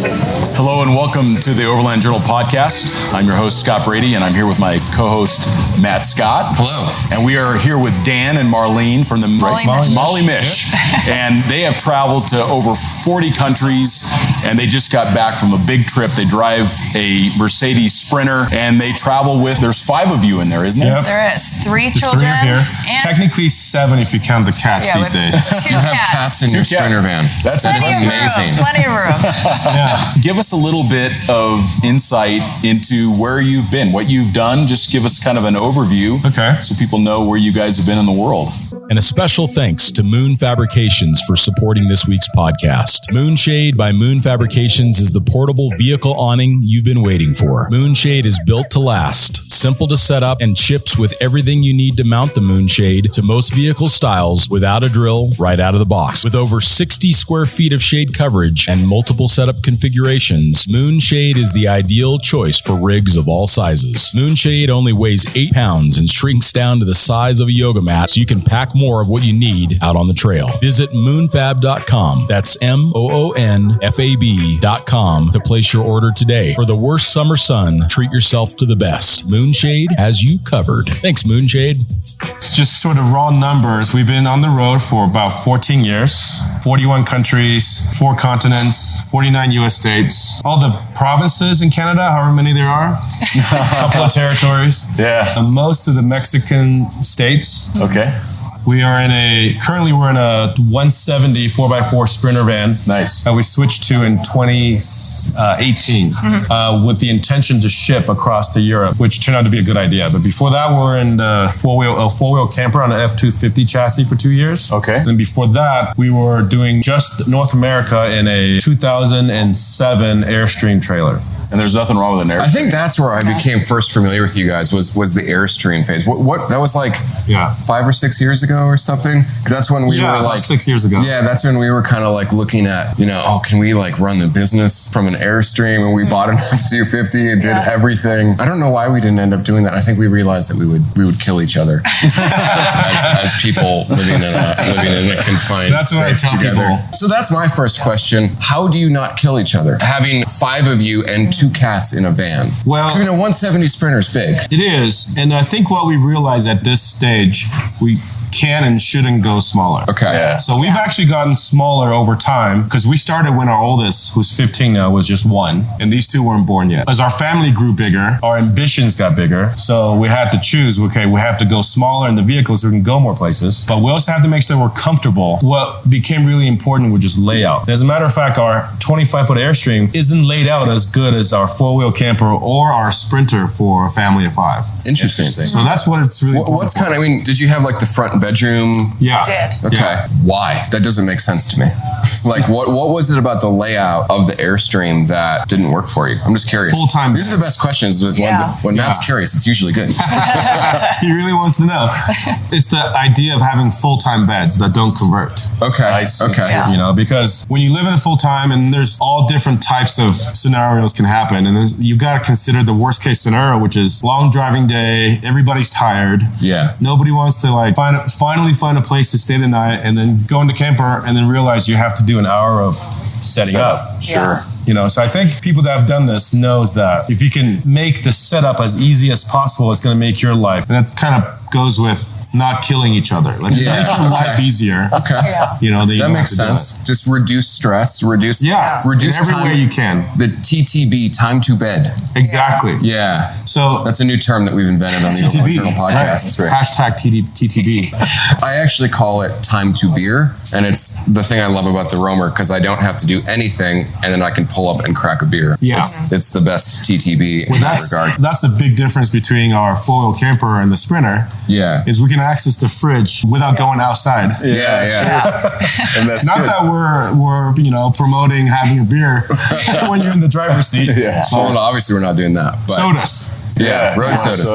Hello and welcome to the Overland Journal podcast. I'm your host, Scott Brady, and I'm here with my co-host, Matt Scott. Hello. And we are here with Dan and Marlene from the Mali-Mish. And they have traveled to over 40 countries, and they just got back from a big trip. They drive a Mercedes Sprinter, and they travel with, there's 5 of you in there, isn't there? Yep. There is 3 children. 3 are here. And technically 7 if you count the cats these days. 2 You have cats in your Sprinter van. That's amazing. Plenty of room. Yeah. Give us a little bit of insight into where you've been, what you've done. Just give us kind of an overview. Okay. So people know where you guys have been in the world. And a special thanks to Moon Fabrications for supporting this week's podcast. Moonshade by Moon Fabrications is the portable vehicle awning you've been waiting for. Moonshade is built to last, simple to set up, and ships with everything you need to mount the Moonshade to most vehicle styles without a drill right out of the box. With over 60 square feet of shade coverage and multiple setup configurations, Moonshade is the ideal choice for rigs of all sizes. Moonshade only weighs 8 pounds and shrinks down to the size of a yoga mat, so you can pack more of what you need out on the trail. Visit moonfab.com. That's MOONFAB.com to place your order today. For the worst summer sun, treat yourself to the best. Moonshade has you covered. Thanks, Moonshade. It's just sort of raw numbers. We've been on the road for about 14 years, 41 countries, 4 continents, 49 U.S. states, all the provinces in Canada, however many there are, a couple of territories. Yeah. And most of the Mexican states. Okay. Currently we're in a 170 4x4 Sprinter van. Nice. That we switched to in 2018 with the intention to ship across to Europe, which turned out to be a good idea. But before that, we're in a four-wheel camper on an F-250 chassis for 2 years. Okay. And before that, we were doing just North America in a 2007 Airstream trailer. And there's nothing wrong with an Airstream. I think that's where I became first familiar with you guys was the Airstream phase. What that was like 5 or 6 years ago or something? Because that's when we were like 6 years ago. Yeah, that's when we were kind of like looking at, can we like run the business from an Airstream? And we bought an F-250 and did everything. I don't know why we didn't end up doing that. I think we realized that we would kill each other as people living in a confined space together. So that's my first question. How do you not kill each other? Having 5 of you and 2 cats in a van. Well, because 170 Sprinter is big. It is, and I think what we realized at this stage, we can and shouldn't go smaller. Okay. Yeah. So we've actually gotten smaller over time because we started when our oldest, who's 15 now, was just 1, and these 2 weren't born yet. As our family grew bigger, our ambitions got bigger, so we had to choose, okay, we have to go smaller in the vehicles so we can go more places, but we also have to make sure we're comfortable. What became really important was just layout. As a matter of fact, our 25-foot Airstream isn't laid out as good as our 4-wheel camper or our Sprinter for a family of 5. Interesting. So that's what it's really What's kind of, did you have like the front bedroom? Yeah. Did. Okay. Yeah. Why? That doesn't make sense to me. Like, what was it about the layout of the Airstream that didn't work for you? I'm just curious. Full-time These are the best questions with ones that, when Matt's curious, it's usually good. He really wants to know. It's the idea of having full-time beds that don't convert. Okay. I see. Okay. Yeah. Because when you live in a full-time and there's all different types of scenarios can happen, and you've got to consider the worst-case scenario, which is long driving day, everybody's tired. Yeah. Nobody wants to finally find a place to stay the night and then go into camper and then realize you have to do an hour of setting up. Sure. So I think people that have done this knows that if you can make the setup as easy as possible, it's going to make your life. And that kind of goes with not killing each other. Like, make your life easier. Okay. Yeah. That makes sense. Just reduce stress, reduce in every time, way you can. The TTB, time to bed. Exactly. Yeah. So that's a new term that we've invented on the Overland Journal podcast. Right. Hashtag TTB. I actually call it time to beer. And it's the thing I love about the Roamer because I don't have to do anything and then I can pull up and crack a beer. Yeah. It's the best TTB in that regard. That's a big difference between our 4-wheel camper and the Sprinter. Yeah. Is we can access the fridge without going outside. Yeah. And that's not good. that we're promoting having a beer when you're in the driver's seat. Yeah. Well, obviously we're not doing that. But sodas. Yeah, road sodas.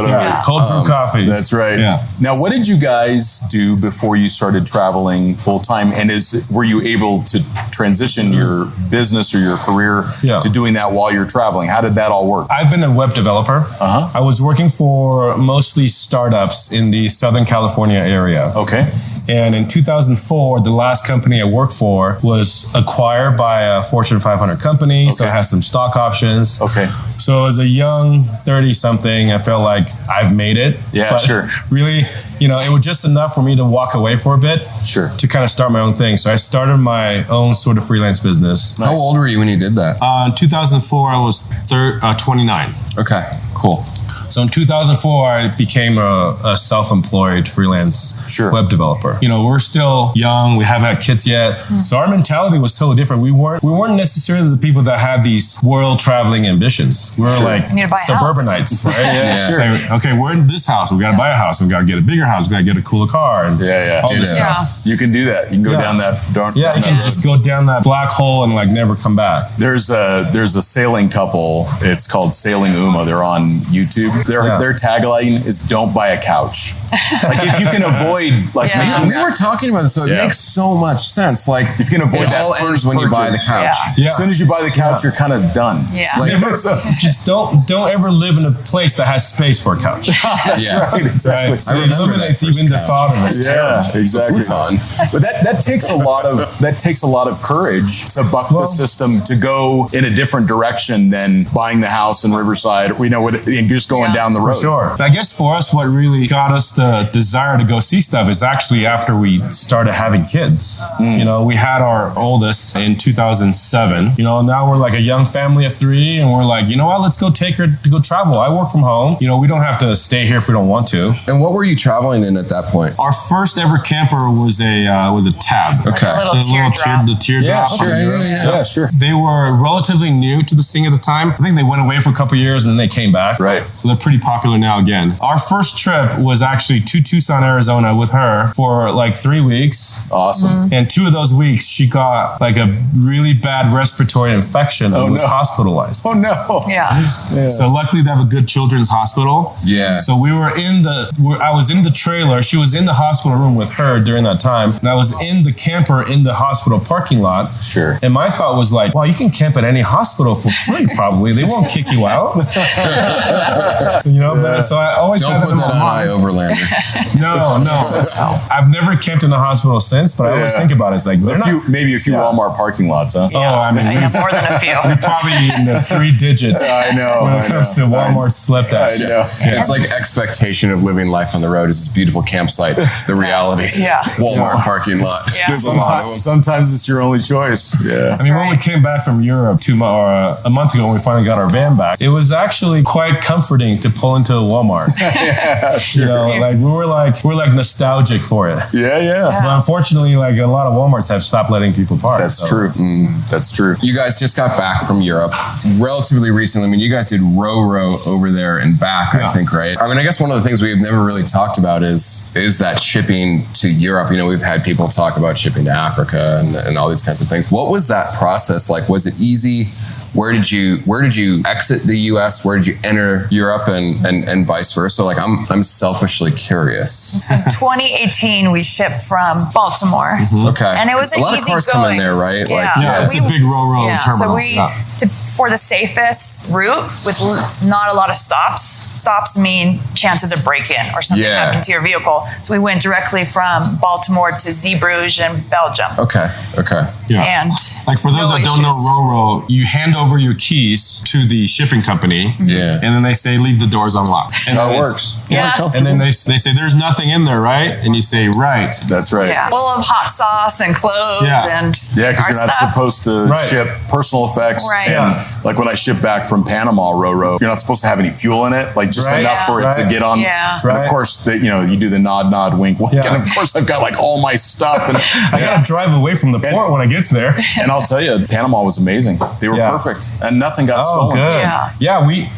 Cold brew coffee. That's right. Yeah. Now, what did you guys do before you started traveling full time? And were you able to transition your business or your career to doing that while you're traveling? How did that all work? I've been a web developer. I was working for mostly startups in the Southern California area. Okay. And in 2004, the last company I worked for was acquired by a Fortune 500 company. So it has some stock options. Okay. So as a young 30-something, I felt like I've made it. Yeah, but sure. Really, it was just enough for me to walk away for a bit. Sure. To kind of start my own thing. So I started my own sort of freelance business. How old were you when you did that? In 2004, I was 29. Okay, cool. So in 2004, I became a self-employed freelance web developer. We're still young. We haven't had kids yet. So our mentality was totally different. We weren't necessarily the people that had these world-traveling ambitions. We were like suburbanites, right? Yeah. So, okay, we're in this house. We got to buy a house. We got to get a bigger house. We got to get a cooler car. And all this stuff. You can do that. You can go down that dark. Yeah, you can just go down that black hole and like never come back. There's a sailing couple. It's called Sailing Uma. They're on YouTube. Their tagline is "Don't buy a couch." Like if you can avoid making we were talking about this, so it makes so much sense. Like if you can avoid it all ends when you buy the couch. Yeah. As soon as you buy the couch, you're kind of done. Yeah. Like, just don't ever live in a place that has space for a couch. That's right. Exactly. So it eliminates even the thought of it. Yeah, exactly. Futon. But that takes a lot of courage to buck the system, to go in a different direction than buying the house in Riverside. And just going down the road. For sure. I guess for us, what really got us the desire to go see stuff is actually after we started having kids. We had our oldest in 2007. Now we're like a young family of 3, and we're like, you know what? Let's go take her to go travel. I work from home. We don't have to stay here if we don't want to. And what were you traveling in at that point? Our first ever camper was a Tab. Okay. Like a little teardrop. Yeah, sure. They were relatively new to the scene at the time. I think they went away for a couple years and then they came back. Right. So they're pretty popular now again. Our first trip was actually to Tucson, Arizona with her for like 3 weeks. Awesome. And 2 of those weeks, she got like a really bad respiratory infection and was hospitalized. Oh, no. Yeah. So luckily they have a good children's hospital. Yeah. So I was in the trailer. She was in the hospital room with her during that time. And I was in the camper in the hospital parking lot. Sure. And my thought was like, well, you can camp at any hospital for free, probably. They won't kick you out. But so I always don't put that on iOverlander. No. I've never camped in a hospital since, but I always think about it. It's like maybe a few Walmart parking lots, huh? Yeah. Oh, I mean, more than a few. We're probably in the 3 digits. I know. When it comes to Walmart slept at. I know. Yeah. It's like expectation of living life on the road is this beautiful campsite. The reality, Walmart parking lot. Yeah. Sometimes it's your only choice. Yeah. I mean, when we came back from Europe a month ago, when we finally got our van back, it was actually quite comforting to pull into a Walmart. Yeah, sure. We're like nostalgic for it. Yeah. But unfortunately, like a lot of Walmarts have stopped letting people park. That's true. That's true. You guys just got back from Europe relatively recently. I mean, you guys did row over there and back, I think, right? I mean, I guess one of the things we've never really talked about is that shipping to Europe. We've had people talk about shipping to Africa and all these kinds of things. What was that process like? Was it easy? Where did you exit the US? Where did you enter Europe and vice versa? Like I'm selfishly curious. In 2018, we shipped from Baltimore. Okay. And it was a lot of cars come in there, right? Yeah. It's a big row terminal. So for the safest route with not a lot of stops mean chances of break-in or something happening to your vehicle. So we went directly from Baltimore to Zeebrugge in Belgium. Okay. Yeah. And like for those that don't know Ro-Ro, you hand over your keys to the shipping company. Yeah. And then they say, leave the doors unlocked. That's how it works. Yeah. And then they say, there's nothing in there, right? And you say, right. That's right. Yeah. Full of hot sauce and clothes and because you're not supposed to ship personal effects. Right. And like when I shipped back from Panama, Ro-Ro, you're not supposed to have any fuel in it, like just enough for it to get on. Yeah. And of course, you do the nod, wink. Yeah. And of course, I've got like all my stuff. And I got to drive away from the port when I get there. And I'll tell you, Panama was amazing. They were perfect. And nothing got stolen. Good. Yeah, we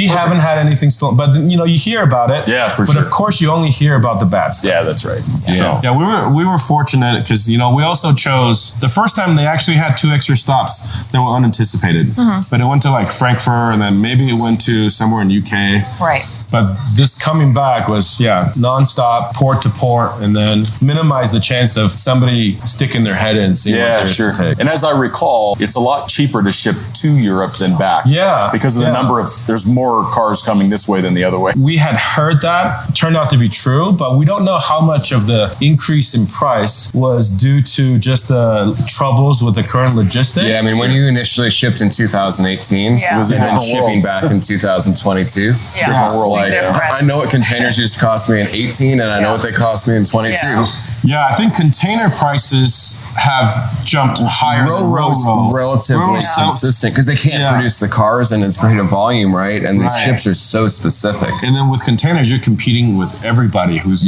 haven't had anything stolen, but you hear about it. Yeah, for sure. But of course, you only hear about the bad stuff. Yeah, that's right. Yeah, we were fortunate because we also chose the first time they actually had 2 extra stops that were unanticipated. But it went to like Frankfurt, and then maybe it went to somewhere in UK. Right. But this coming back was, nonstop, port to port, and then minimize the chance of somebody sticking their head in, seeing what there's to take. And as I recall, it's a lot cheaper to ship to Europe than back. Yeah. Because of the number of, there's more cars coming this way than the other way. We had heard that, turned out to be true, but we don't know how much of the increase in price was due to just the troubles with the current logistics. Yeah, I mean, when you initially shipped in 2018, Yeah. it was a and then different shipping world. back in 2022. Yeah. Different world. Big difference. I know what containers used to cost me in 18, and I know what they cost me in 22. Yeah. Yeah, I think container prices have jumped higher. Ro-Ro's relatively Ro-Ro's consistent because they can't produce the cars in as great a volume, right? And these ships are so specific. And then with containers, you're competing with everybody who's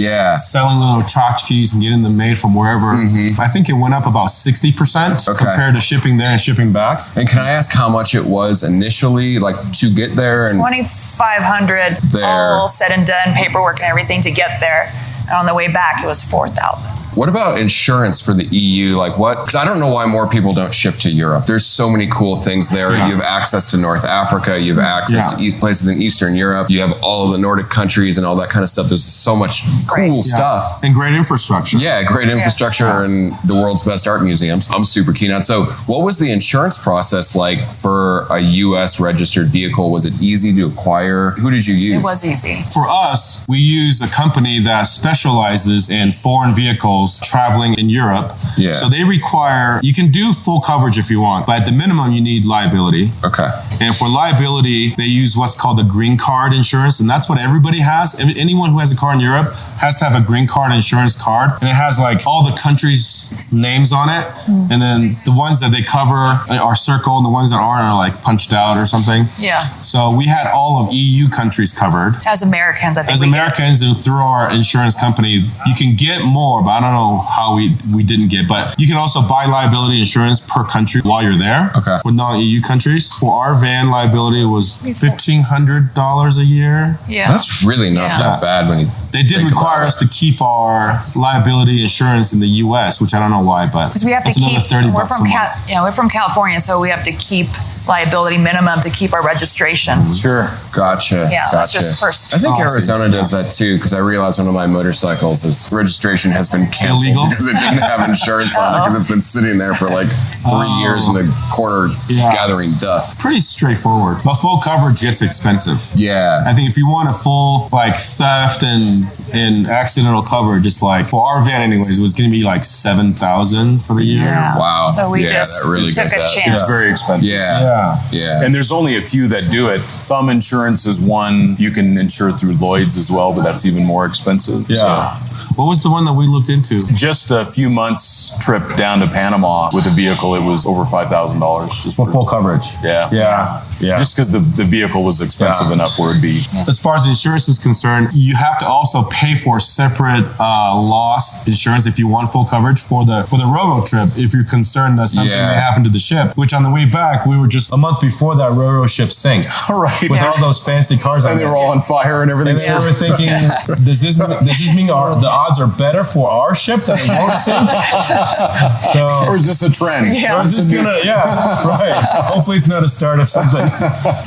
selling little tchotchkes and getting them made from wherever. I think it went up about 60% compared to shipping there and shipping back. And can I ask how much it was initially, like to get there? And 2,500 all said and done, paperwork and everything to get there. And on the way back, it was 4,000. What about insurance for the EU? Like what? Because I don't know why more people don't ship to Europe. There's so many cool things there. You have access to North Africa. You have access to places in Eastern Europe. You have all of the Nordic countries and all that kind of stuff. There's so much cool stuff. And great infrastructure. Yeah, great infrastructure and the world's best art museums. I'm super keen on. So what was the insurance process like for a US registered vehicle? Was it easy to acquire? Who did you use? It was easy. For us, we use a company that specializes in foreign vehicles traveling in Europe. Yeah. So they require, you can do full coverage if you want, but at the minimum you need liability. Okay. And for liability, they use what's called a green card insurance, and that's what everybody has. Anyone who has a car in Europe has to have a green card insurance card, and it has like all the countries' names on it, and then the ones that they cover are circled, and the ones that aren't are like punched out or something. Yeah. So we had all of EU countries covered. As Americans, I think. As Americans, and through our insurance company, you can get more, but I don't know how we didn't get. But you can also buy liability insurance per country while you're there. Okay. For non-EU countries. For our van liability was $1,500 a year. Yeah. That's really not that bad when you They did require us to keep our liability insurance in the U.S., which I don't know why, but because we have to keep. We're from California, so we have to keep liability minimum to keep our registration. Sure. Gotcha. Yeah, that's just I think Arizona does that too, because I realized one of my motorcycles, its registration has been canceled Illegal? because it didn't have insurance on it because it's been sitting there for like 3 years in the corner gathering dust. Pretty straightforward. But full coverage gets expensive. Yeah. I think if you want a full like theft and accidental coverage, it's like, for our van anyways, it was going to be like $7,000 for the year. Yeah. Wow. So we Yeah, just that really took goes a up. chance. It's very expensive. Yeah. And there's only a few that do it. Thumb insurance is one. You can insure through Lloyd's as well, but that's even more expensive. Yeah. What was the one that we looked into? Just a few months trip down to Panama with a vehicle, it was over $5,000. For full coverage. Yeah. Just because the vehicle was expensive enough where it'd be. As far as insurance is concerned, you have to also pay for separate lost insurance if you want full coverage for the Ro-Ro trip. If you're concerned that something may happen to the ship, which on the way back we were just a month before that Ro-Ro ship sank. All right. With all those fancy cars, and they were all on fire and everything. And we were thinking, does this mean the odds are better for our ship that it won't sink? So, or is this a trend? Or is this gonna? Right. Hopefully, it's not a start of something.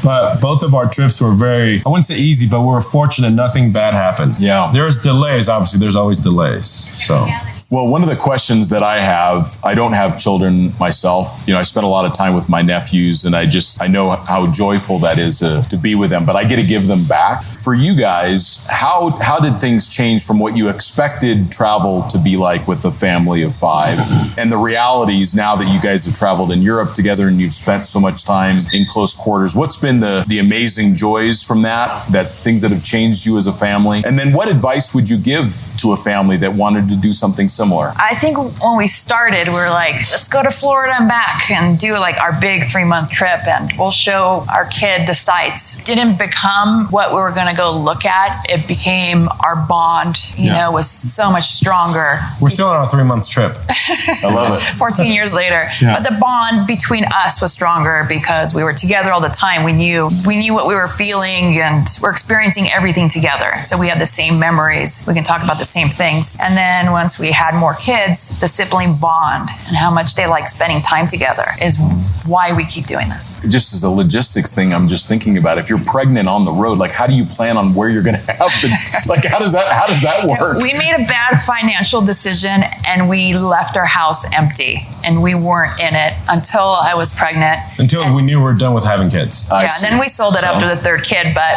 But both of our trips were very, I wouldn't say easy, but we were fortunate nothing bad happened. Yeah. There's delays, obviously. There's always delays. So. Well, one of the questions that I have, I don't have children myself. I spend a lot of time with my nephews, and I know how joyful that is to be with them, but I get to give them back. For you guys, how did things change from what you expected travel to be like with a family of 5 and the realities now that you guys have traveled in Europe together and you've spent so much time in close quarters? What's been the amazing joys from that things that have changed you as a family? And then what advice would you give to a family that wanted to do something similar? I think when we started, we were like, let's go to Florida and back and do like our big 3-month trip, and we'll show our kid the sights. Didn't become what we were going to go look at. It became our bond, you know, was so much stronger. We're still on our 3-month trip. I love it. 14 years later. Yeah. But the bond between us was stronger because we were together all the time. We knew what we were feeling, and we're experiencing everything together. So we have the same memories. We can talk about the same things. And then once we had more kids, the sibling bond and how much they like spending time together is why we keep doing this. Just as a logistics thing, I'm just thinking about if you're pregnant on the road, like how do you plan on where you're going to have the, like how does that work? We made a bad financial decision and we left our house empty and we weren't in it until I was pregnant. Until we knew we were done with having kids. Yeah, and then we sold it after the third kid, but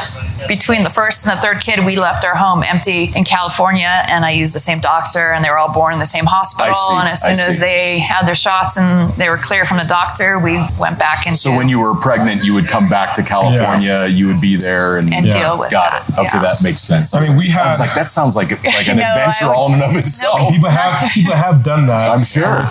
between the first and the third kid, we left our home empty in California, and I used the same doctor, and they were all born in the same hospital. And as soon as they had their shots and they were clear from the doctor, we went back into. So when you were pregnant, you would come back to California, you would be there and deal with that. Got it. Okay, that makes sense. I mean, we had. That sounds like an adventure all in and of itself. No. People have done that. I'm sure.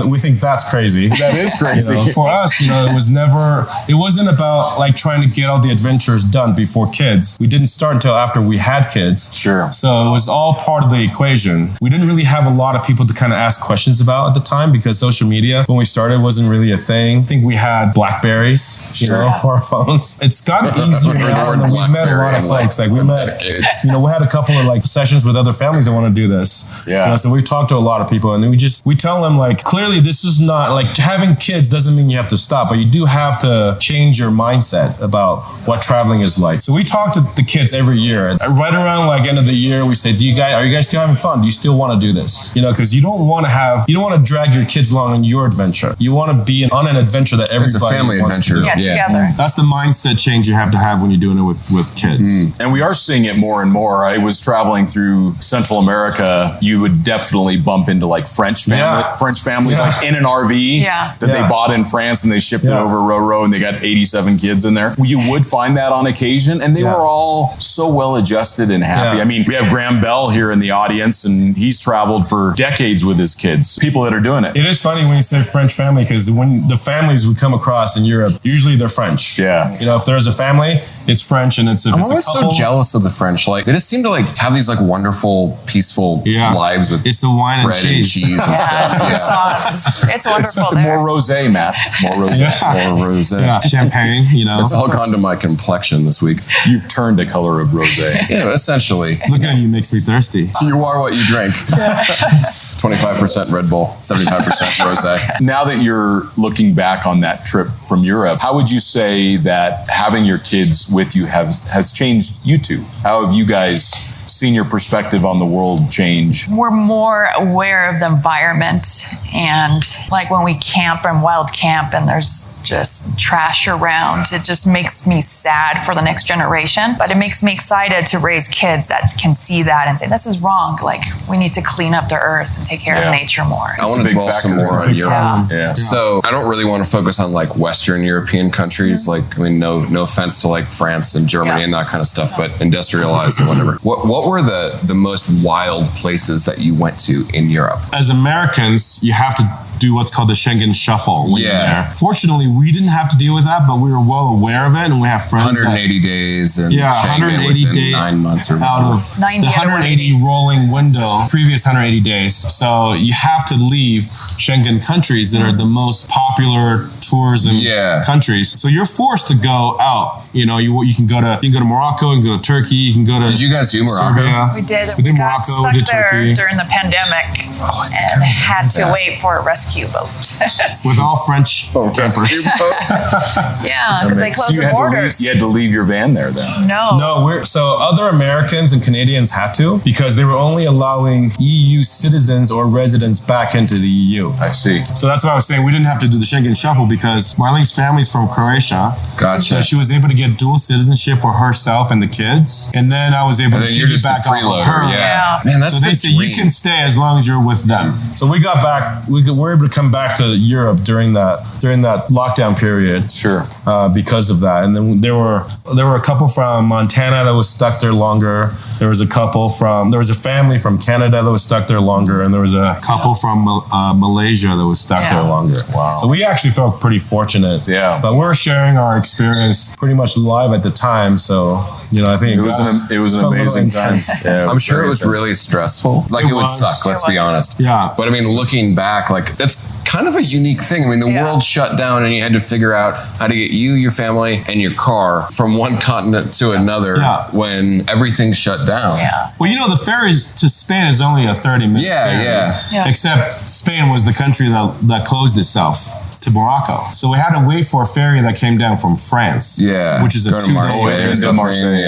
We think that's crazy. That is crazy. For us, it wasn't about like trying to get all the adventures done before kids. We didn't start until after we had kids. Sure. So it was all part of the equation. We didn't really have a lot of people to kind of ask questions about at the time because social media, when we started, wasn't really a thing. I think we had Blackberries, for our phones. It's gotten easier now, and we've met a lot of folks. Like we had a couple of like sessions with other families that want to do this. Yeah. So we've talked to a lot of people, and we tell them like clearly this is not like having kids doesn't mean you have to stop, but you do have to change your mindset about what traveling is like. So we talk to the kids every year. Right around like end of the year, we say, are you guys still having fun? Do you still want to do this? Because you don't want to drag your kids along on your adventure. You want to be on an adventure that everybody wants. It's a family adventure. Together. That's the mindset change you have to have when you're doing it with kids. And we are seeing it more and more. I was traveling through Central America. You would definitely bump into like French families like in an RV that they bought in France and they shipped it over Roro, and they got 87 kids in there. You would find that on occasion, and they were all so well adjusted and happy. I mean, we have Graham Bell here in the audience, and he's traveled for decades with his kids. People that are doing it. It is funny when you say French family, because when the families we come across in Europe, usually they're French. Yeah. If there's a family, it's French, and I'm always so jealous of the French. Like they just seem to like have these like wonderful, peaceful lives with it's the wine bread and cheese and stuff. Sauce. It's wonderful. More rosé, Matt. More rosé. More rosé. Yeah, champagne. It's all gone to my complexion this week. You've turned a color of rosé. Yeah, essentially. Looking at you makes me thirsty. You are what you drink. 25% Red Bull, 75% rosé. Now that you're looking back on that trip from Europe, how would you say that having your kids with you has changed you two? How have you guys seen your perspective on the world change? We're more aware of the environment, and like when we camp and wild camp and there's just trash around, it just makes me sad for the next generation, but it makes me excited to raise kids that can see that and say, this is wrong. Like we need to clean up the earth and take care of nature more. I want to dwell some more on Europe. Yeah. So I don't really want to focus on like Western European countries. Like, I mean, no offense to like France and Germany and that kind of stuff, but industrialized and whatever. What were the most wild places that you went to in Europe? As Americans, you have to do what's called the Schengen Shuffle. There. Fortunately, we didn't have to deal with that, but we were well aware of it, and we have friends. 180 days and Schengen 180 days 9 months or out of 90 the 180 rolling window, previous 180 days. So you have to leave Schengen countries that are the most popular tourism countries. So you're forced to go out. You can go to Morocco, you can go to Turkey, you can go to. Did you guys do Morocco? Serbia. We did. We did got Morocco. We did stuck there Turkey during the pandemic and had to wait for a rescue boat. With all French campers. Yeah, because they closed the borders. You had to leave your van there then? No. So other Americans and Canadians had to, because they were only allowing EU citizens or residents back into the EU. I see. So that's why I was saying we didn't have to do the Schengen Shuffle, because Marlene's family's from Croatia. Gotcha. So she was able to get dual citizenship for herself and the kids. And then I was able to piggyback off of her. Yeah. Man, that's so they say you can stay as long as you're with them. So we got back, we were able to come back to Europe during that lockdown period. Sure. Because of that. And then there were a couple from Montana that was stuck there longer. There was a family from Canada that was stuck there longer, and there was a couple from Malaysia that was stuck there longer. Wow. So we actually felt pretty fortunate. Yeah. But we're sharing our experience pretty much live at the time, so I think it was an amazing time. Yeah, I'm sure it was really stressful. Like it would suck, let's be honest. Yeah. But I mean, looking back, like that's kind of a unique thing. I mean, the world shut down, and you had to figure out how to get you, your family, and your car from one continent to another when everything shut down. Yeah. Well, the ferries to Spain is only a 30-minute ferry. Yeah. Except Spain was the country that closed itself. to Morocco. So we had to wait for a ferry that came down from France. Yeah. Which is a Go to 2-day Marseille. ferry. Marseille,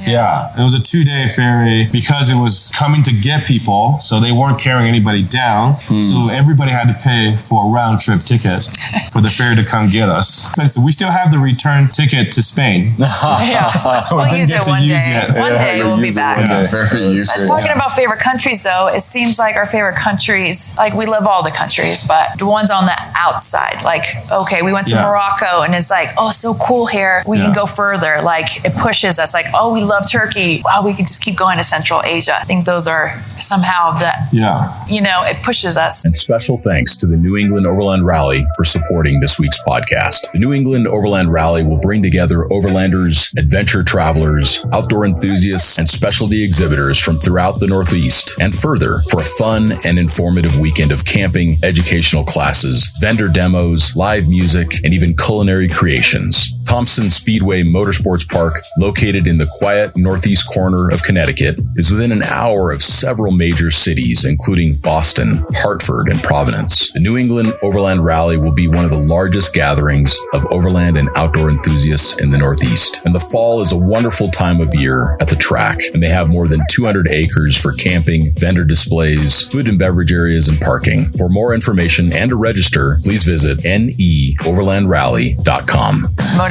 Yeah. It was a 2-day ferry because it was coming to get people. So they weren't carrying anybody down. So everybody had to pay for a round trip ticket for the ferry to come get us. So we still have the return ticket to Spain. We'll use it one day. One day we'll be back. Very useful. Talking about favorite countries, though, it seems like our favorite countries, like we love all the countries, but the ones on the outside, like, okay, we went to Morocco and it's like, oh, so cool here. We can go further. Like, it pushes us, like, oh, we love Turkey. Wow, we can just keep going to Central Asia. I think those are somehow it pushes us. And special thanks to the New England Overland Rally for supporting this week's podcast. The New England Overland Rally will bring together overlanders, adventure travelers, outdoor enthusiasts, and specialty exhibitors from throughout the Northeast and further for a fun and informative weekend of camping, educational classes, vendor demos, live music, and even culinary creations. Thompson Speedway Motorsports Park, located in the quiet northeast corner of Connecticut, is within an hour of several major cities, including Boston, Hartford, and Providence. The New England Overland Rally will be one of the largest gatherings of overland and outdoor enthusiasts in the Northeast. And the fall is a wonderful time of year at the track, and they have more than 200 acres for camping, vendor displays, food and beverage areas, and parking. For more information and to register, please visit neoverlandralley.com.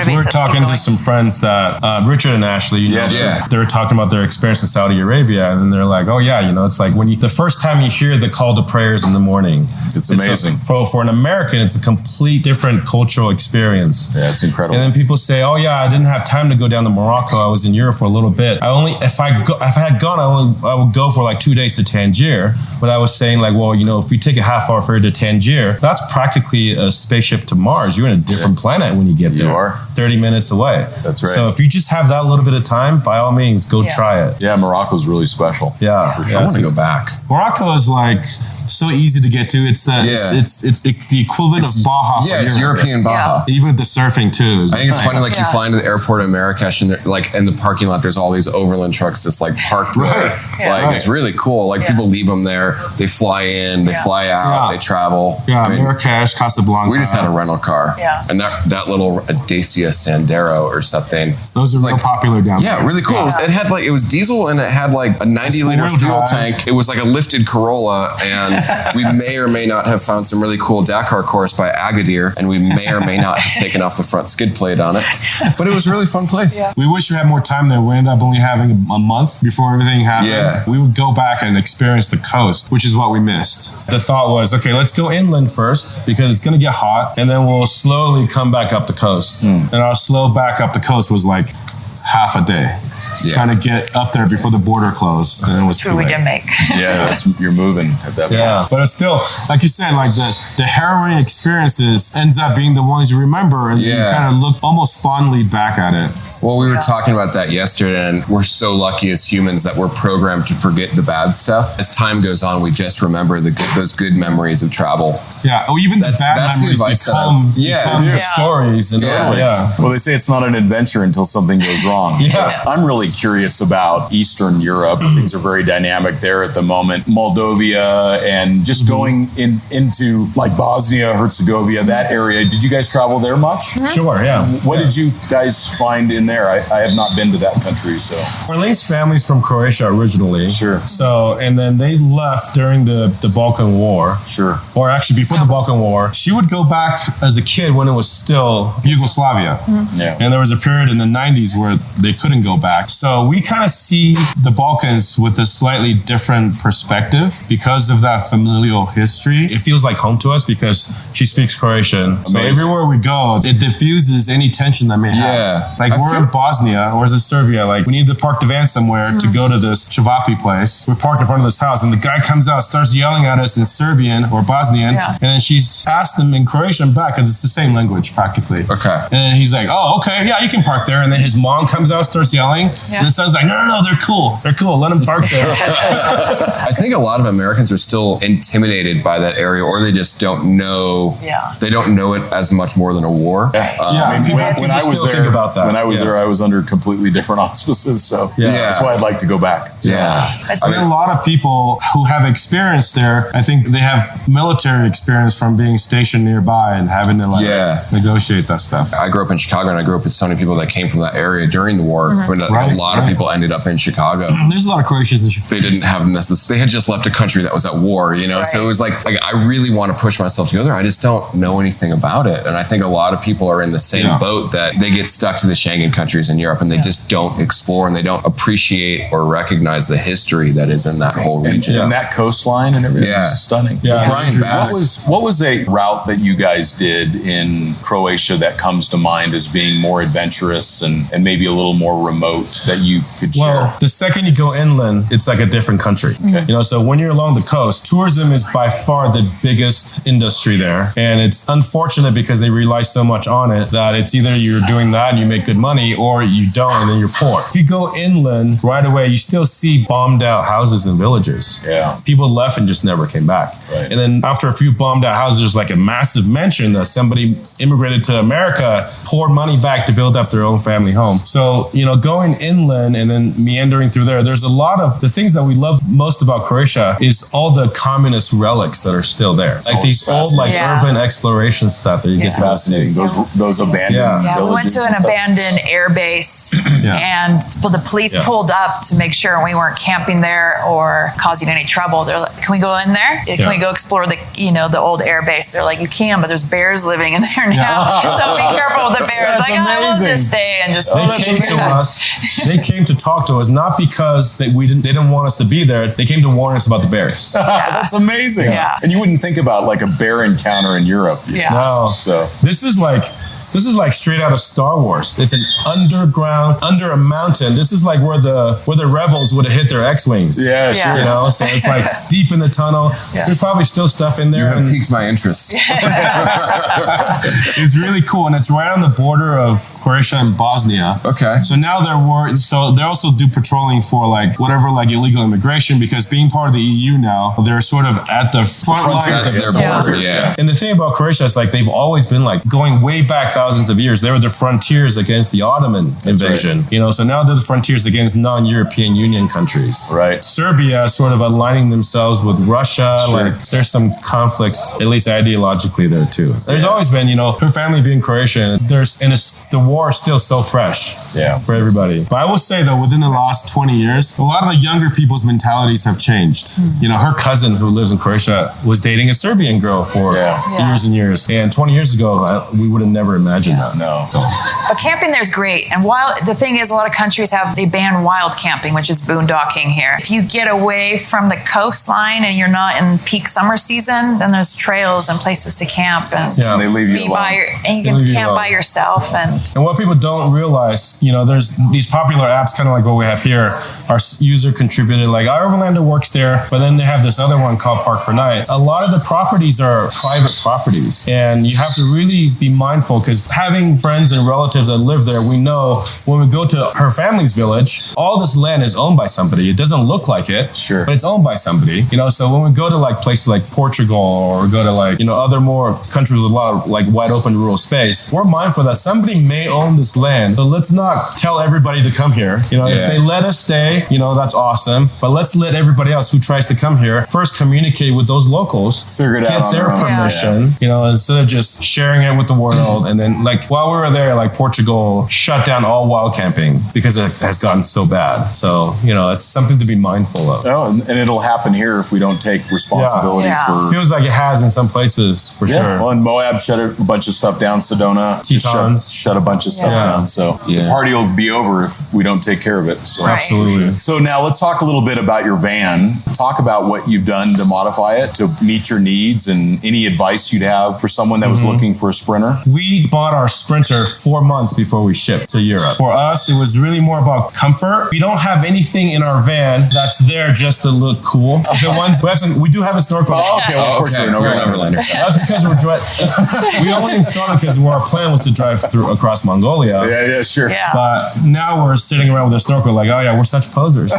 We were talking to some friends that Richard and Ashley, they were talking about their experience in Saudi Arabia, and they're like, oh yeah, it's like when the first time you hear the call to prayers in the morning, it's amazing. For an American, it's a complete different cultural experience. Yeah, it's incredible. And then people say, oh yeah, I didn't have time to go down to Morocco. I was in Europe for a little bit. If I had gone, I would go for like 2 days to Tangier. But I was saying like, well, if we take a half-hour ferry to Tangier, that's practically a spaceship to Mars. You're in a different planet when you get there. You are. 30 minutes away. That's right. So if you just have that little bit of time, by all means, go try it. Yeah, Morocco's really special. Yeah. For sure. I want to go back. Morocco is like so easy to get to. It's the equivalent of Baja. Yeah, it's European Baja. Even the surfing too. I think it's funny, like you fly into the airport of Marrakesh and like in the parking lot, there's all these overland trucks just like parked there. It's really cool. Like people leave them there. They fly in, they fly out, they travel. Yeah, Marrakesh, Casablanca. We just had a rental car. Yeah. And that little Dacia Sandero or something. Those are real popular down there. Yeah, really cool. Yeah. It was diesel and it had like a 90-liter fuel tank. It was like a lifted Corolla, and we may or may not have found some really cool Dakar course by Agadir, and we may or may not have taken off the front skid plate on it. But it was a really fun place. Yeah. We wish we had more time there. We ended up only having a month before everything happened. Yeah. We would go back and experience the coast, which is what we missed. The thought was, okay, let's go inland first because it's going to get hot, and then we'll slowly come back up the coast. And our slow back up the coast was like half a day. Trying to get up there before the border closed. And it was we didn't make. You're moving at that point. Yeah, but it's still, like you said, like the harrowing experiences ends up being the ones you remember, and you kind of look almost fondly back at it. Well, we were talking about that yesterday, and we're so lucky as humans that we're programmed to forget the bad stuff. As time goes on, we just remember those good memories of travel. Yeah, or even the bad memories become stories. And Well, they say it's not an adventure until something goes wrong. Yeah. So I'm really curious about Eastern Europe. Things are very dynamic there at the moment. Moldova and just going into like Bosnia, Herzegovina, that area. Did you guys travel there much? Sure, yeah. What did you guys find in there? I have not been to that country, so. Marlene's family's from Croatia originally. Sure. So, and then they left during the Balkan War. Sure. Or actually before the Balkan War. She would go back as a kid when it was still Yugoslavia. Yeah. And there was a period in the 90s where they couldn't go back. So we kind of see the Balkans with a slightly different perspective because of that familial history. It feels like home to us because she speaks Croatian. Amazing. So everywhere we go, it diffuses any tension that may have. Yeah. Like we're in Bosnia, or is it Serbia? Like we need to park the van somewhere to go to this Chavapi place. We park in front of this house and the guy comes out, starts yelling at us in Serbian or Bosnian. Yeah. And then she's asked him in Croatian back because it's the same language practically. Okay. And then he's like, oh, okay, yeah, you can park there. And then his mom comes out, starts yelling. Yeah. And the son's like, no, they're cool. They're cool. Let them park there. I think a lot of Americans are still intimidated by that area, or they just don't know. Yeah. They don't know it as much more than a war. I mean, when I was there, I was under completely different auspices. So that's why I'd like to go back. So. Yeah. I mean, a lot of people who have experience there, I think they have military experience from being stationed nearby and having to negotiate that stuff. I grew up in Chicago, and I grew up with so many people that came from that area during the war. When a lot of people ended up in Chicago. There's a lot of Croatians in Chicago. They didn't have they had just left a country that was at war, you know. So it was like I really want to push myself to go there. I just don't know anything about it, and I think a lot of people are in the same boat, that they get stuck to the Schengen countries in Europe, and they just don't explore, and they don't appreciate or recognize the history that is in that whole region. And that coastline and everything is stunning. Yeah. Brian Bass. What was a route that you guys did in Croatia that comes to mind as being more adventurous and maybe a little more remote that you could share? Well, the second you go inland, it's like a different country. Okay. You know, so when you're along the coast, tourism is by far the biggest industry there. And it's unfortunate because they rely so much on it that it's either you're doing that and you make good money, or you don't and then you're poor. If you go inland right away, you still see bombed out houses and villages. Yeah. People left and just never came back. Right. And then after a few bombed out houses, there's like a massive mansion that somebody immigrated to America, poured money back to build up their own family home. So, you know, going inland and then meandering through there's a lot of the things that we love most about Croatia is all the communist relics that are still there. Like these old urban exploration stuff that you get fascinating. Those abandoned villages. We went to an abandoned air base and the police pulled up to make sure we weren't camping there or causing any trouble. They're like, can we go in there? Can we go explore the old air base? They're like, you can, but there's bears living in there now. So be careful with the bears. That's like, amazing. I will just stay and just They came to talk to us, not because they didn't want us to be there. They came to warn us about the bears. That's amazing. Yeah. And you wouldn't think about like a bear encounter in Europe. Yeah. No. So this is like straight out of Star Wars. It's an underground, under a mountain. This is like where the rebels would have hit their X-wings. Yeah, sure. You know, so it's like deep in the tunnel. Yeah. There's probably still stuff in there. You have piqued my interest. It's really cool, and it's right on the border of Croatia and Bosnia. Okay. So now they also do patrolling for like whatever like illegal immigration, because being part of the EU now, they're sort of at the front lines of their border. Yeah. And the thing about Croatia is like they've always been like going way back thousands of years. They were the frontiers against the Ottoman invasion. Right. You know, so now they're the frontiers against non-European Union countries. Right. Serbia sort of aligning themselves with Russia. Sure. Like there's some conflicts, at least ideologically, there too. There's always been, you know, her family being Croatian. The war is still so fresh. Yeah. For everybody. But I will say though, within the last 20 years, a lot of the younger people's mentalities have changed. You know, her cousin who lives in Croatia was dating a Serbian girl for years and years. And 20 years ago, we would have never imagined that. No. But camping there's great. And the thing is, a lot of countries they ban wild camping, which is boondocking here. If you get away from the coastline and you're not in peak summer season, then there's trails and places to camp. And So they leave you alone. And you can camp by yourself. And what people don't realize, you know, there's these popular apps, kind of like what we have here, are user contributed. Like our Overlander works there, but then they have this other one called Park for Night. A lot of the properties are private properties, and you have to really be mindful, because having friends and relatives that live there, we know when we go to her family's village, all this land is owned by somebody. It doesn't look like it, sure, but it's owned by somebody. You know, so when we go to like places like Portugal, or go to like, you know, other more countries with a lot of like wide open rural space, we're mindful that somebody may own this land. So let's not tell everybody to come here. You know, if they let us stay, you know, that's awesome. But let's let everybody else who tries to come here first communicate with those locals, figure it out, get their permission, you know, instead of just sharing it with the world. And then like while we were there, like Portugal shut down all wild camping because it has gotten so bad. So, you know, it's something to be mindful of. Oh, and it'll happen here if we don't take responsibility for... Feels like it has in some places, for sure. Well, and Moab shut a bunch of stuff down. Sedona shut a bunch of stuff down. So the party will be over if we don't take care of it. So. Right. Absolutely. So now let's talk a little bit about your van. Talk about what you've done to modify it to meet your needs, and any advice you'd have for someone that was looking for a Sprinter. We bought our Sprinter 4 months before we shipped to Europe. For us, it was really more about comfort. We don't have anything in our van that's there just to look cool. We do have a snorkel. Oh, okay. Well, of course you're an Overlander. That's because we only installed it because our plan was to drive across Mongolia. Yeah, sure. Yeah. But now we're sitting around with a snorkel like, oh yeah, we're such posers.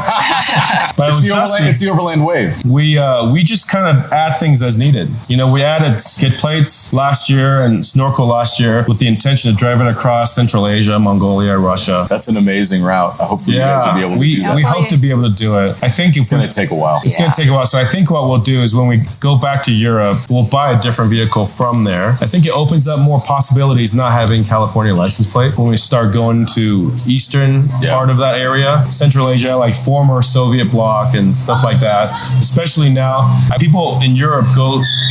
But it's the Overland Wave. We just kind of add things as needed. You know, we added skid plates last year and snorkel last year. with the intention of driving across Central Asia, Mongolia, Russia. That's an amazing route. Hopefully you guys will be able to do that. We hope to be able to do it. I think It's going to take a while. It's going to take a while. So I think what we'll do is when we go back to Europe, we'll buy a different vehicle from there. I think it opens up more possibilities not having California license plate when we start going to eastern part of that area, Central Asia, like former Soviet bloc and stuff like that. Especially now, people in Europe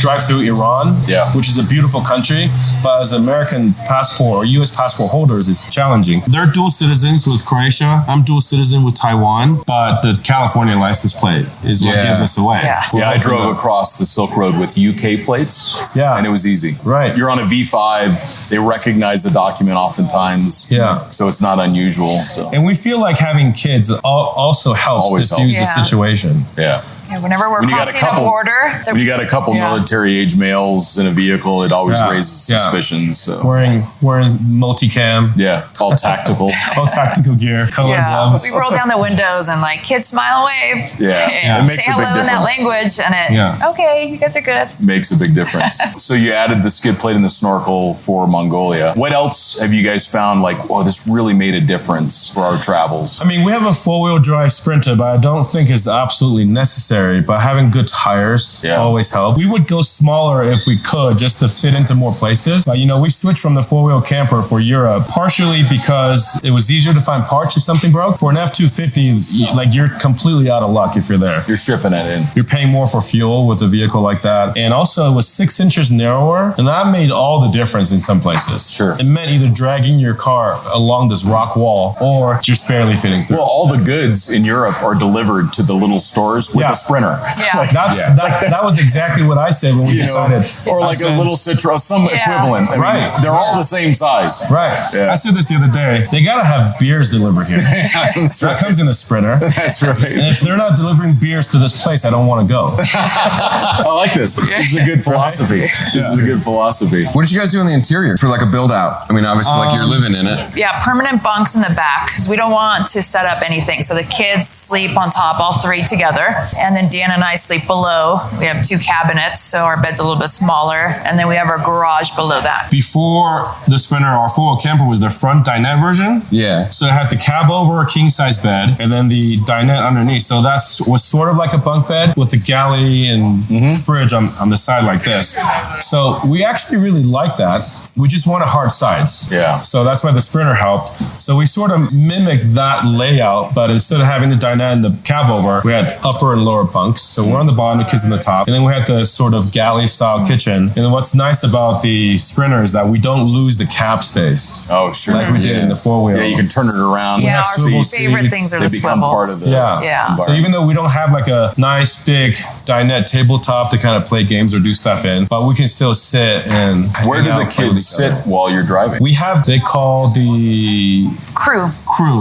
drive through Iran, which is a beautiful country, but as American passport or U.S. passport holders, it's challenging. They're dual citizens with Croatia. I'm dual citizen with Taiwan, but the California license plate is what gives us away. Yeah, I drove across the Silk Road with UK plates. Yeah. And it was easy. Right. You're on a V5. They recognize the document oftentimes. Yeah. So it's not unusual. So. And we feel like having kids also helps diffuse the situation. Yeah. Yeah, whenever we're crossing a border, when you got a couple military-age males in a vehicle, it always raises suspicions. So. Wearing multicam. Yeah, all tactical. All tactical gear, colored gloves. We roll down the windows and like, kids smile, wave. Yeah. It makes say a big hello in that language, and okay, you guys are good. Makes a big difference. So you added the skid plate and the snorkel for Mongolia. What else have you guys found? Like, oh, this really made a difference for our travels. I mean, we have a four-wheel drive Sprinter, but I don't think it's absolutely necessary. But having good tires always help. We would go smaller if we could, just to fit into more places. But we switched from the four-wheel camper for Europe, partially because it was easier to find parts if something broke. For an F-250, like, you're completely out of luck if you're there. You're shipping it in. You're paying more for fuel with a vehicle like that. And also, it was 6 inches narrower, and that made all the difference in some places. Sure. It meant either dragging your car along this rock wall or just barely fitting through. Well, all the goods in Europe are delivered to the little stores with a Sprinter. Yeah. That was exactly what I said when we decided. Or like a little Citroen, some equivalent. I mean, they're all the same size. Right. Yeah. I said this the other day. They got to have beers delivered here. That comes in a Sprinter. That's right. And if they're not delivering beers to this place, I don't want to go. I like this. This is a good philosophy. This is a good philosophy. What did you guys do in the interior for like a build out? I mean, obviously, like, you're living in it. Yeah, permanent bunks in the back because we don't want to set up anything. So the kids sleep on top, all three together. And then Dan and I sleep below. We have 2 cabinets, so our bed's a little bit smaller. And then we have our garage below that. Before the Sprinter, our four-wheel camper was the front dinette version. Yeah. So it had the cab over, a king-size bed, and then the dinette underneath. So that was sort of like a bunk bed with the galley and fridge on the side like this. So we actually really like that. We just wanted hard sides. Yeah. So that's why the Sprinter helped. So we sort of mimicked that layout, but instead of having the dinette and the cab over, we had upper and lower bunks. So we're on the bottom, the kids on the top. And then we had the sort of galley-style kitchen. And then what's nice about the Sprinter is that we don't lose the cab space. Oh, sure. Like we did in the four-wheel. Yeah, you can turn it around. Yeah, our seats. favorite things are the They become swivels. part of the So even though we don't have like a nice big dinette tabletop to kind of play games or do stuff in, but we can still sit and Where do the kids sit while you're driving? We have, they call the Crew.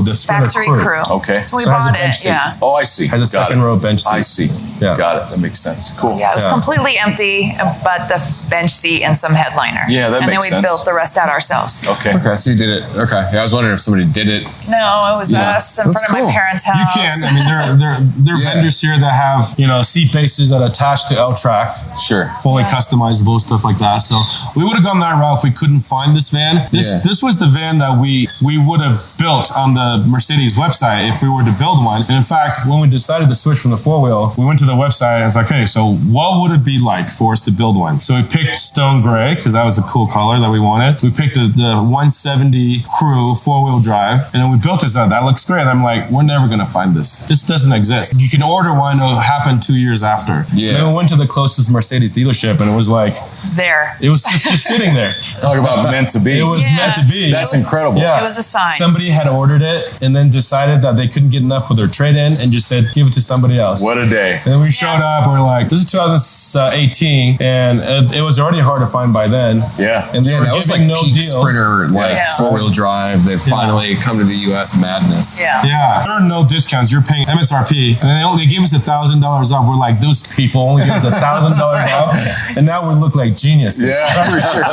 the Sprinter Factory crew. Okay. So we So it has a bought bench it. seat. Yeah. Oh, I see. Has a second row bench seat. I see. Yeah. Got it. That makes sense. Cool. Yeah, it was completely empty, but the bench seat and some headliner. Yeah, that and makes then we sense. built the rest out ourselves. Okay. Okay, so you did it. Okay. Yeah, I was wondering if somebody did it. No, it was us in That's front of cool. my parents' You house. can. I mean, there are vendors here that have, seat bases that attach to L-Track. Sure. Fully customizable, stuff like that. So we would have gone that route if we couldn't find this van. This was the van that we would have built on the Mercedes website if we were to build one. And in fact, when we decided to switch from the four-wheel, we went to the website and it's like, hey, so what would it be like for us to build one? So we picked stone gray because that was a cool color that we wanted. We picked the 170 Crew four-wheel drive, and then we built this out. That looks great. And I'm like, we're never going to find this. This doesn't exist. You can order one. It'll happen 2 years after. Yeah. And then we went to the closest Mercedes dealership, and it was like, There. it was just sitting there. Talk about meant to be. It was meant to be. That's incredible. Yeah. It was a sign. Somebody had ordered it and then decided that they couldn't get enough for their trade-in and just said, give it to somebody else. What a day. And then we showed up, we're like, this is 2018, and it was already hard to find by then. Yeah. And they were That was like giving no peak deals. Sprinter, like Yeah. four-wheel drive. They've finally come to the U.S. madness. Yeah. Yeah, there are no discounts. You're paying MSRP, and they gave us $1,000 off. We're like, those people only give us $1,000 off, and now we look like geniuses. Yeah, for sure.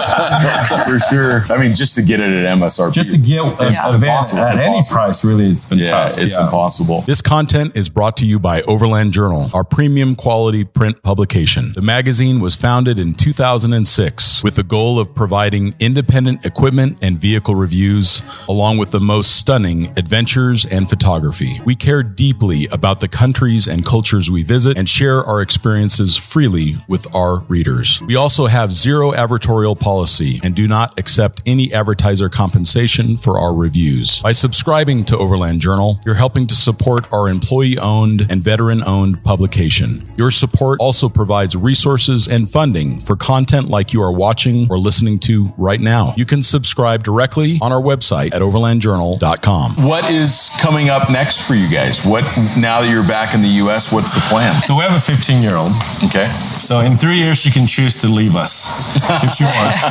For sure. I mean, just to get it at MSRP. Just to get a van Impossible. at any price, really, it's been tough. It's impossible. This content is brought to you by Overland Journal. Journal, our premium quality print publication. The magazine was founded in 2006 with the goal of providing independent equipment and vehicle reviews, along with the most stunning adventures and photography. We care deeply about the countries and cultures we visit and share our experiences freely with our readers. We also have zero advertorial policy and do not accept any advertiser compensation for our reviews. By subscribing to Overland Journal, you're helping to support our employee-owned and veteran-owned publication. Your support also provides resources and funding for content like you are watching or listening to right now. You can subscribe directly on our website at overlandjournal.com. What is coming up next for you guys? What, now that you're back in the U.S., what's the plan? So we have a 15-year-old. Okay. So in 3 years, she can choose to leave us if she wants.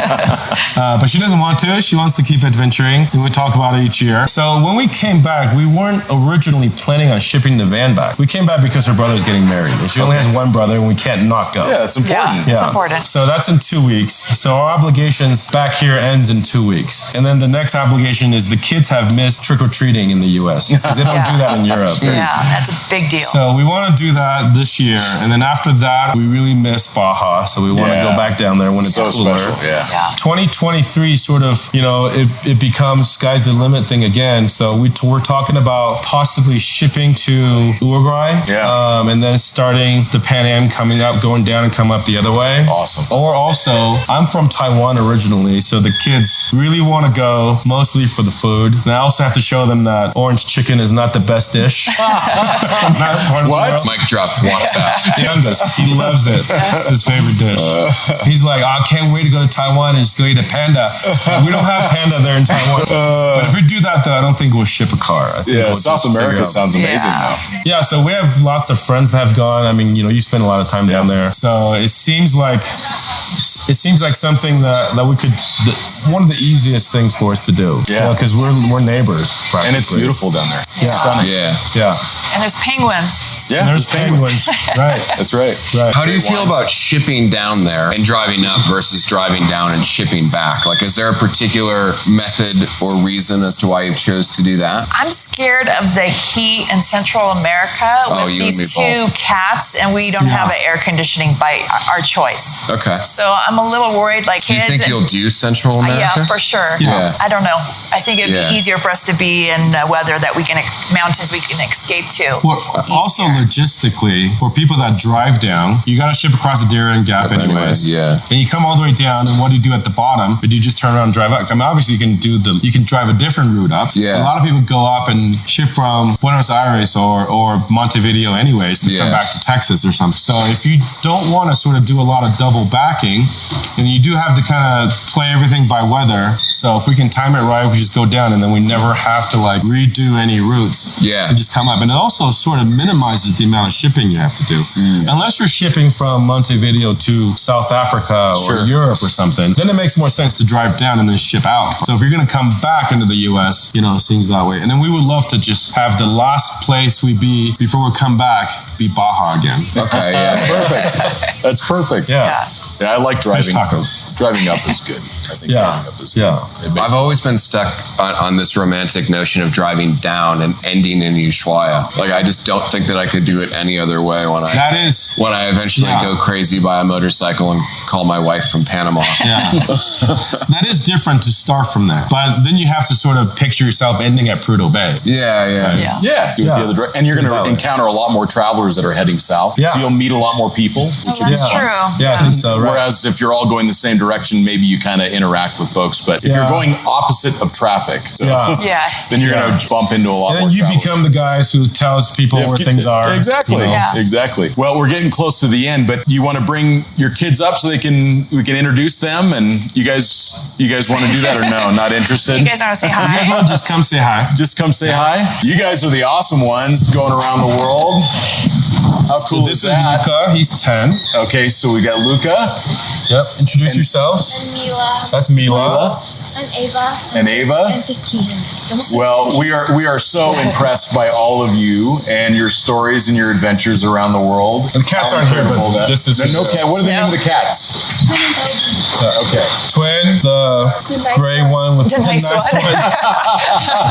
But she doesn't want to. She wants to keep adventuring. And we talk about it each year. So when we came back, we weren't originally planning on shipping the van back. We came back because her brother's getting married. And she only has one brother, and we can't not go. Yeah, that's important. It's important. So that's in 2 weeks. So our obligations back here ends in 2 weeks. And then the next obligation is the kids have missed trick-or-treating in the U.S. because they don't do that in Europe. Yeah, that's a big deal. So we want to do that this year. And then after that, we really miss Baja. So we want to go back down there when it's so cooler. special. Yeah. 2023 sort of, it becomes sky's the limit thing again. So we're talking about possibly shipping to Uruguay. Yeah. And then starting the Pan Am coming up, going down and come up the other way. Awesome. Or also, I'm from Taiwan originally, so the kids really want to go mostly for the food. And I also have to show them that orange chicken is not the best dish. What? Mic drop. Walks out. Youngest, he loves it. It's his favorite dish. He's like, I can't wait to go to Taiwan and just go eat a panda. We don't have panda there in Taiwan. But if we do that, though, I don't think we'll ship a car. I think we'll South America sounds amazing now. Yeah, so we have lots of friends that have gone. I mean, you spend a lot of time down there. So it seems like something that we could, one of the easiest things for us to do. Yeah. Because we're neighbors practically. And it's beautiful down there. Yeah. It's stunning. Yeah. And there's penguins. Yeah, There's penguins. Right. That's right. How do you feel about shipping down there and driving up versus driving down and shipping back? Like, is there a particular method or reason as to why you've chose to do that? I'm scared of the heat in Central America with these two cats, and we don't have an air conditioning by our choice. Okay. So I'm a little worried, like Do you kids. think you'll do Central America? Yeah, for sure. Yeah. I don't know. I think it'd be easier for us to be in weather that we can, mountains we can escape to. Well, also logistically, for people that drive down, you got to ship across the Darien Gap anyways. Yeah. And you come all the way down, and what do you do at the bottom? Or do you just turn around and drive up? I mean, obviously you can drive a different route up. Yeah. A lot of people go up and ship from Buenos Aires or Montevideo anyways to come back to Texas or something. So if you don't want to sort of do a lot of double backing, then you do have to kind of play everything by weather. So if we can time it right, we just go down, and then we never have to like redo any routes. Yeah. And just come up. And it also sort of minimizes the amount of shipping you have to do. Unless you're shipping from Montevideo to South Africa or Europe or something, then it makes more sense to drive down and then ship out. So if you're going to come back into the U.S., it seems that way. And then we would love to just have the last place we be before we come back be Baja again. Okay, yeah. Perfect. That's perfect. Yeah. I like driving. Fish tacos. Driving up is good. I think driving up is good. Yeah. I've always been stuck on this romantic notion of driving down and ending in Ushuaia. Like, I just don't think that I could do it any other way when I eventually go crazy buy a motorcycle and call my wife from Panama. Yeah. That is different to start from there. But then you have to sort of picture yourself ending at Prudhoe Bay. Yeah. Do it the other direction. And you're going to encounter a lot more travelers that are heading south. Yeah. So you'll meet a lot more people. That's true. Yeah, I think so. Right. Whereas if you're all going the same direction, maybe you kind of interact with folks. But if you're going opposite of traffic, then you're going to bump into a lot more And then you travelers. become the guys who tells people where things are. Exactly. Exactly. Well, we're getting close to the end, but you want to bring your kids up so we can introduce them, and you guys want to do that or no? Not interested? You guys want to say hi? You guys want to just come say hi? Just come say hi. You guys are the awesome ones going around the world. How cool This is that? Luca. He's 10. Okay, so we got Luca. Yep. Introduce yourselves. Mila. That's Mila. I'm Ava. And Ava. I'm 15. Well, we are so impressed by all of you and your stories and your adventures around the world. And the cats aren't here, but this is no cat. What are the name of the cats? Okay. Twin, the nice gray one with The nice one.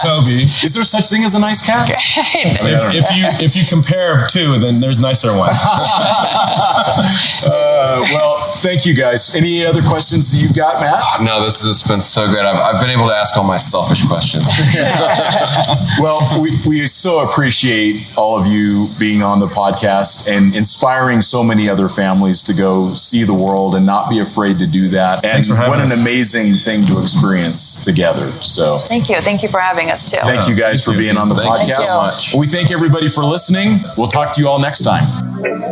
Toby. Is there such thing as a nice cat? If you compare two, then there's nicer ones. Well, thank you guys. Any other questions that you've got, Matt? No, this has been so good. I've been able to ask all my selfish questions. Well, we so appreciate all of you being on the podcast and inspiring so many other families to go see the world and not be afraid to do that. And what an amazing thing to experience together. So Thank you. Thank you for having us too. thank you guys for being on the Thank you podcast. so much. We thank everybody for listening. We'll talk to you all next time.